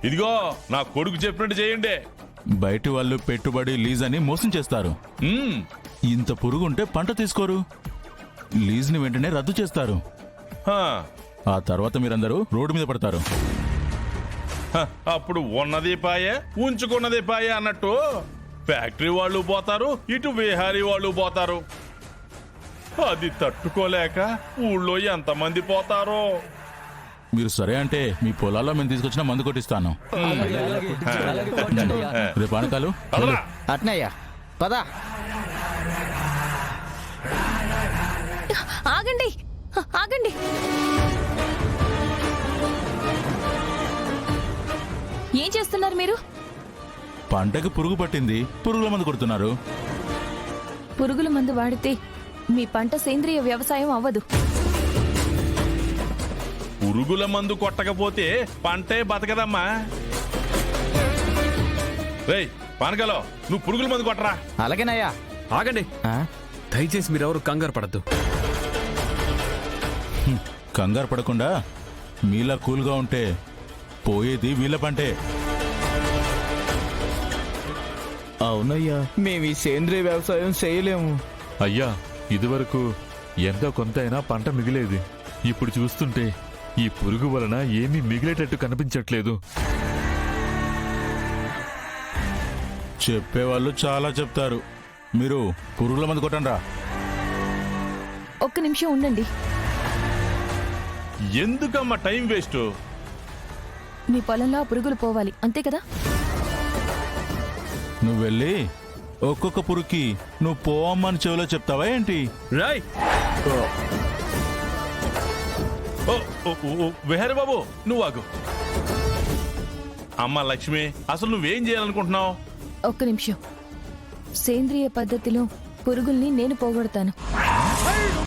ఇదిగో నా కొడుకు చెప్పినట్టు చేయండి. బయటి వాళ్ళు పెట్టుబడి లీజ్ అని మోసం చేస్తారు. ఇంత పురుగుంటే పంట తీసుకోరు, లీజ్ని వెంటనే రద్దు చేస్తారు. ఆ తర్వాత మీరందరూ రోడ్డు మీద పడతారు. అప్పుడు ఉన్నది పాయే ఉంచుకున్నది పాయే అన్నట్టు ఫ్యాక్టరీ వాళ్ళు పోతారు, ఇటు విహారీ వాళ్ళు పోతారు. అది తట్టుకోలేక ఊళ్ళో ఎంతమంది పోతారో. మీరు సరే అంటే మీ పొలాల్లో మేము తీసుకొచ్చిన మందు కొట్టిస్తాను. రేపు ఆనకాలు అట్నయ్యా పదా. ఆగండి ఆగండి, ఏం చేస్తున్నారు మీరు? పంటకి పురుగు పట్టింది, పురుగుల మందు కొడుతున్నారు. పురుగుల మందు వాడితే మీ పంట సేంద్రియ వ్యవసాయం అవ్వదు. పురుగుల మందు కొట్టకపోతే పంటే బతకదమ్మా. రేయ్ పానకలో నువ్వు పురుగుల మందు కొట్టరా. అలాగేనయ్యా. ఆగండి, దయచేసి మీరెవరు కంగారు పడద్దు. కంగారు పడకుండా మీలా కూల్గా ఉంటే పోయేది వీళ్ళ పంటే. అవునయ్యా, మేము ఈ సేంద్రియ వ్యవసాయం చేయలేము. అయ్యా, ఇదివరకు ఎంతో కొంత అయినా పంట మిగిలేది. ఇప్పుడు చూస్తుంటే ఈ పురుగు వలన ఏమీ మిగిలేటట్టు కనిపించట్లేదు. చెప్పేవాళ్ళు చాలా చెప్తారు, మీరు పురుగుల మందు కొట్టండి. ఒక్క నిమిషం ఉండండి. ఎందుకమ్మా టైం వేస్ట్? మీ పొలంలో ఆ పురుగులు పోవాలి, అంతే కదా? నువ్వు వెళ్ళి ఒక్కొక్క పురుగుకి నువ్వు పోవమ్మని చెవిలో చెప్తావా ఏంటి? రాయ్ విహారీ బాబు నువ్వు ఆగు. అమ్మా లక్ష్మి, అసలు నువ్వేం చేయాలనుకుంటున్నావు? ఒక్క నిమిషం. సేంద్రియ పద్ధతిలో పురుగుల్ని నేను పోగొడతాను.